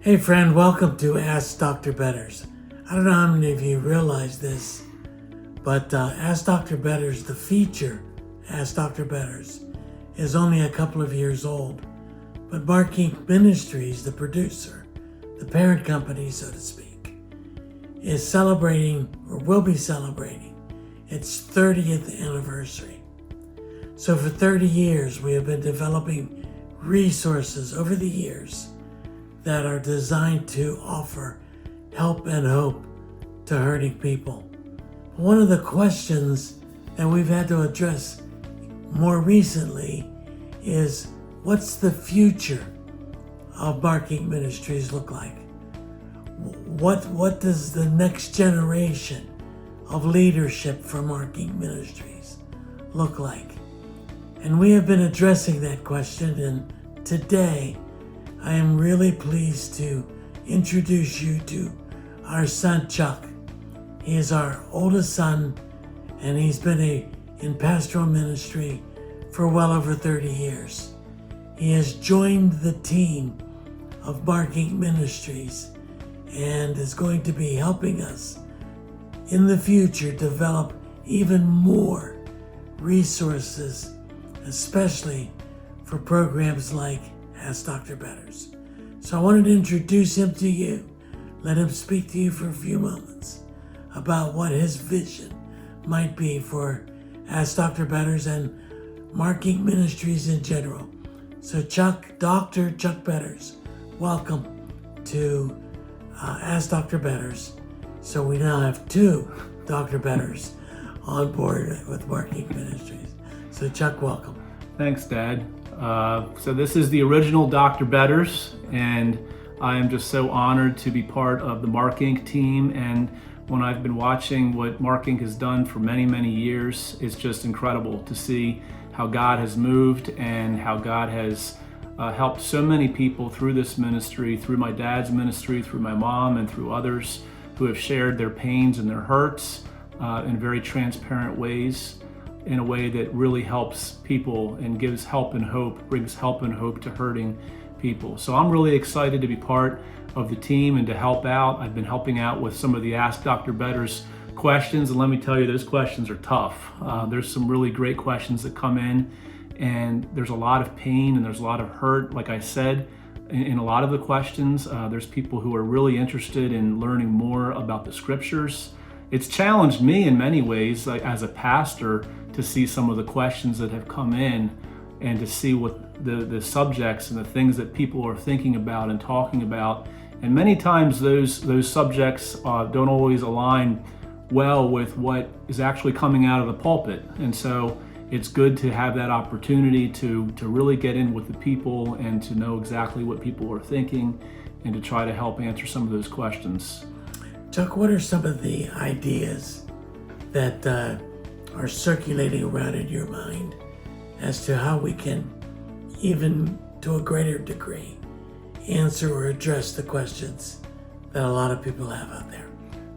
Hey friend, welcome to Ask Dr. Betters. I don't know how many of you realize this, but Ask Dr. Betters, the feature, Ask Dr. Betters, is only a couple of years old. But MARKINC Ministries, the producer, the parent company, so to speak, is celebrating, or will be celebrating, its 30th anniversary. So for 30 years, we have been developing resources over the years that are designed to offer help and hope to hurting people. One of the questions that we've had to address more recently is, what's the future of MARKINC Ministries look like? What does the next generation of leadership for MARKINC Ministries look like? And we have been addressing that question, and today I am really pleased to introduce you to our son, Chuck. He is our oldest son, and he's been in pastoral ministry for well over 30 years. He has joined the team of MARKINC Ministries and is going to be helping us in the future develop even more resources, especially for programs like Ask Dr. Betters. So I wanted to introduce him to you, let him speak to you for a few moments about what his vision might be for Ask Dr. Betters and MARKINC Ministries in general. So Dr. Chuck Betters, welcome to Ask Dr. Betters. So we now have two Dr. Betters on board with MARKINC Ministries. So Chuck, welcome. Thanks, Dad. So this is the original Dr. Betters, and I am just so honored to be part of the MARKINC team. And when I've been watching what MARKINC has done for many, many years, it's just incredible to see how God has moved and how God has helped so many people through this ministry, through my dad's ministry, through my mom, and through others who have shared their pains and their hurts in very transparent ways, in a way that really helps people and gives help and hope, brings help and hope to hurting people. So I'm really excited to be part of the team and to help out. I've been helping out with some of the Ask Dr. Betters questions, and let me tell you, those questions are tough. There's some really great questions that come in, and there's a lot of pain and there's a lot of hurt. Like I said, in a lot of the questions, there's people who are really interested in learning more about the scriptures. It's challenged me in many ways, like as a pastor, to see some of the questions that have come in and to see what the subjects and the things that people are thinking about and talking about. And many times those subjects don't always align well with what is actually coming out of the pulpit. And so it's good to have that opportunity to really get in with the people and to know exactly what people are thinking and to try to help answer some of those questions. Chuck, what are some of the ideas that are circulating around in your mind as to how we can, even to a greater degree, answer or address the questions that a lot of people have out there?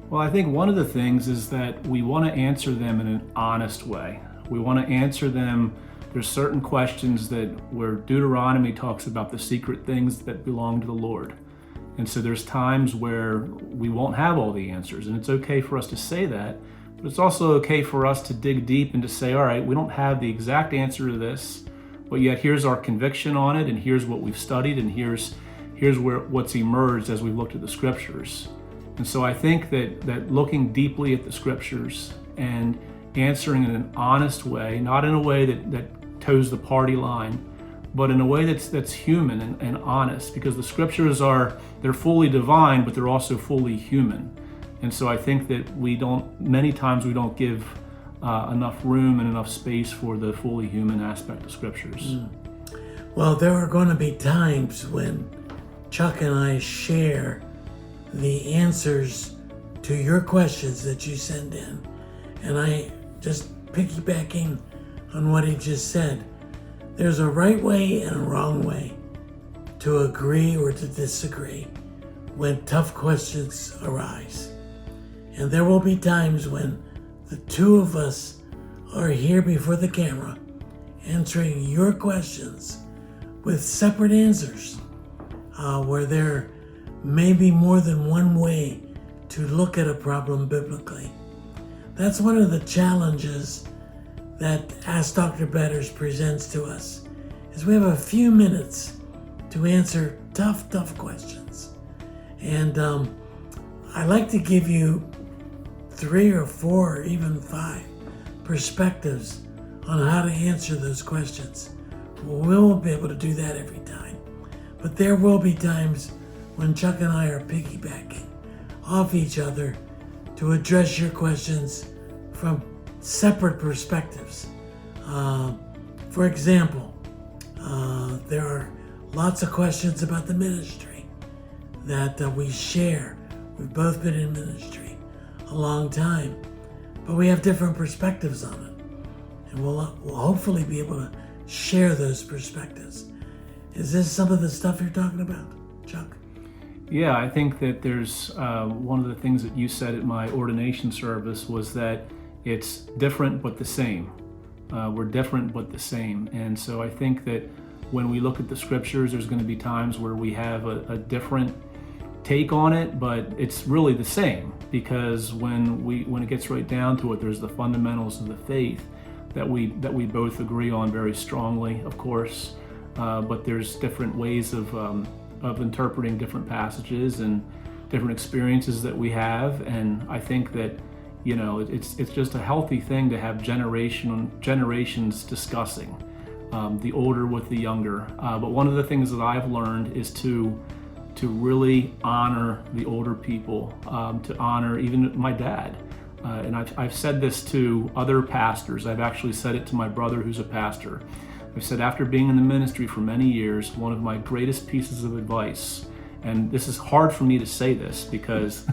Well, I think one of the things is that we want to answer them in an honest way. We want to answer them. There's certain questions where Deuteronomy talks about the secret things that belong to the Lord. And so there's times where we won't have all the answers, and it's okay for us to say that, but it's also okay for us to dig deep and to say, all right, we don't have the exact answer to this, but yet here's our conviction on it, and here's what we've studied, and here's what's emerged as we've looked at the scriptures. And so I think that looking deeply at the scriptures and answering in an honest way, not in a way that toes the party line, but in a way that's human and honest, because the scriptures they're fully divine, but they're also fully human. And so I think that many times we don't give enough room and enough space for the fully human aspect of scriptures. Well, there are going to be times when Chuck and I share the answers to your questions that you send in. And I just piggybacking on what he just said, there's a right way and a wrong way to agree or to disagree when tough questions arise. And there will be times when the two of us are here before the camera answering your questions with separate answers, where there may be more than one way to look at a problem biblically. That's one of the challenges that Ask Dr. Betters presents to us, is we have a few minutes to answer tough questions. And I like to give you 3 or 4 or even 5 perspectives on how to answer those questions. We won't be able to do that every time, but there will be times when Chuck and I are piggybacking off each other to address your questions from separate perspectives. For example, there are lots of questions about the ministry that we share. We've both been in ministry a long time, but we have different perspectives on it. And we'll hopefully be able to share those perspectives. Is this some of the stuff you're talking about, Chuck? Yeah, I think that there's one of the things that you said at my ordination service was that it's different but the same. We're different but the same. And so I think that when we look at the scriptures, there's going to be times where we have a different take on it, but it's really the same, because when it gets right down to it, there's the fundamentals of the faith that we both agree on very strongly, of course, but there's different ways of interpreting different passages and different experiences that we have. And I think that, you know, it's just a healthy thing to have generations discussing, the older with the younger. But one of the things that I've learned is to really honor the older people, to honor even my dad. And I've said this to other pastors. I've actually said it to my brother who's a pastor. I've said, after being in the ministry for many years, one of my greatest pieces of advice, and this is hard for me to say this because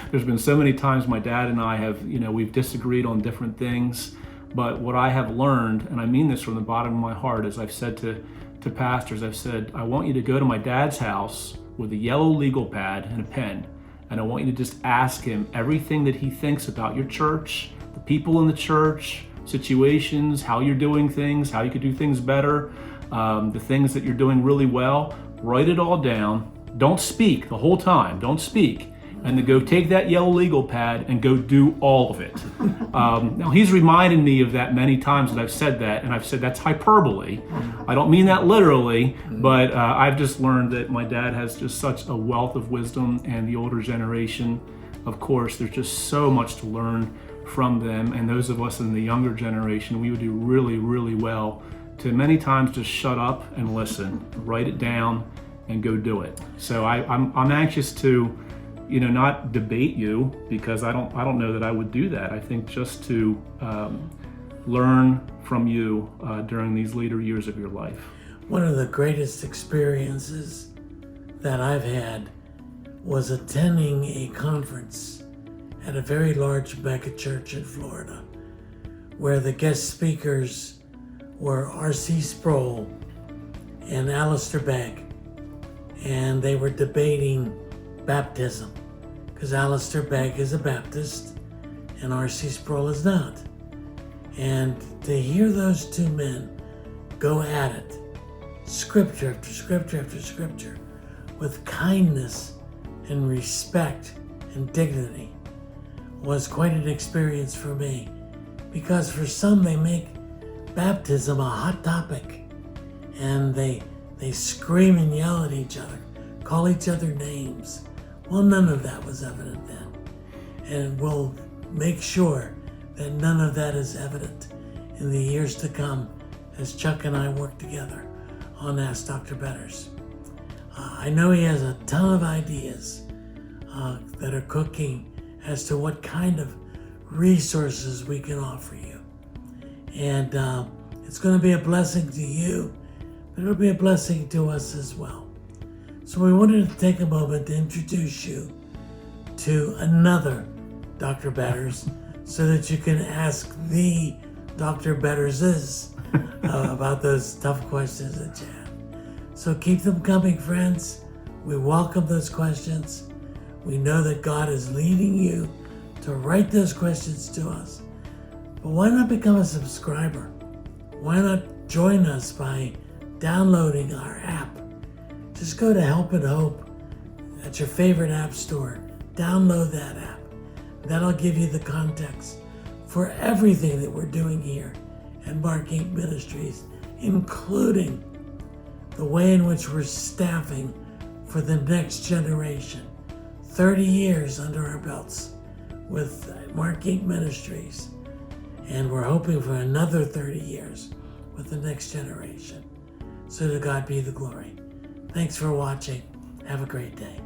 there's been so many times my dad and I have, we've disagreed on different things, but what I have learned, and I mean this from the bottom of my heart, is I've said to pastors, I've said, I want you to go to my dad's house with a yellow legal pad and a pen, and I want you to just ask him everything that he thinks about your church, the people in the church, situations, how you're doing things, how you could do things better, the things that you're doing really well. Write it all down. Don't speak the whole time. Don't speak. And then go take that yellow legal pad and go do all of it. Now, he's reminded me of that many times that I've said that, and I've said that's hyperbole. I don't mean that literally, but I've just learned that my dad has just such a wealth of wisdom, and the older generation, of course, there's just so much to learn from them. And those of us in the younger generation, we would do really, really well to many times just shut up and listen, write it down, and go do it. So I'm anxious to, not debate you, because I don't know that I would do that. I think just to learn from you during these later years of your life. One of the greatest experiences that I've had was attending a conference at a very large mega church in Florida, where the guest speakers were R.C. Sproul and Alistair Begg, and they were debating baptism, because Alistair Begg is a Baptist and R.C. Sproul is not. And to hear those two men go at it, scripture after scripture after scripture, with kindness and respect and dignity, was quite an experience for me, because for some they make baptism a hot topic, and they scream and yell at each other, call each other names. Well, none of that was evident then, and we'll make sure that none of that is evident in the years to come as Chuck and I work together on Ask Dr. Betters. I know he has a ton of ideas that are cooking as to what kind of resources we can offer you. And it's going to be a blessing to you, but it'll be a blessing to us as well. So we wanted to take a moment to introduce you to another Dr. Betters so that you can ask the Dr. Betterses about those tough questions that you have. So keep them coming, friends. We welcome those questions. We know that God is leading you to write those questions to us. But why not become a subscriber? Why not join us by downloading our app? Just go to Help and Hope at your favorite app store. Download that app. That'll give you the context for everything that we're doing here at MARKINC Ministries, including the way in which we're staffing for the next generation. 30 years under our belts with MARKINC Ministries, and we're hoping for another 30 years with the next generation. So to God be the glory. Thanks for watching. Have a great day.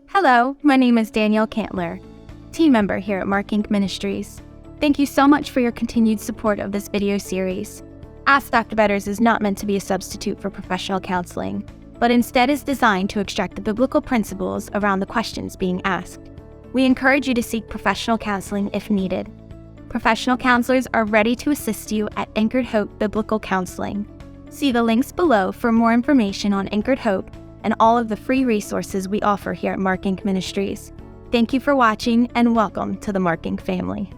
Hello, my name is Danielle Cantler, team member here at MARKINC Ministries. Thank you so much for your continued support of this video series. Ask Dr. Betters is not meant to be a substitute for professional counseling, but instead is designed to extract the biblical principles around the questions being asked. We encourage you to seek professional counseling if needed. Professional counselors are ready to assist you at Anchored Hope Biblical Counseling. See the links below for more information on Anchored Hope and all of the free resources we offer here at MARKINC Ministries. Thank you for watching and welcome to the MARKINC family.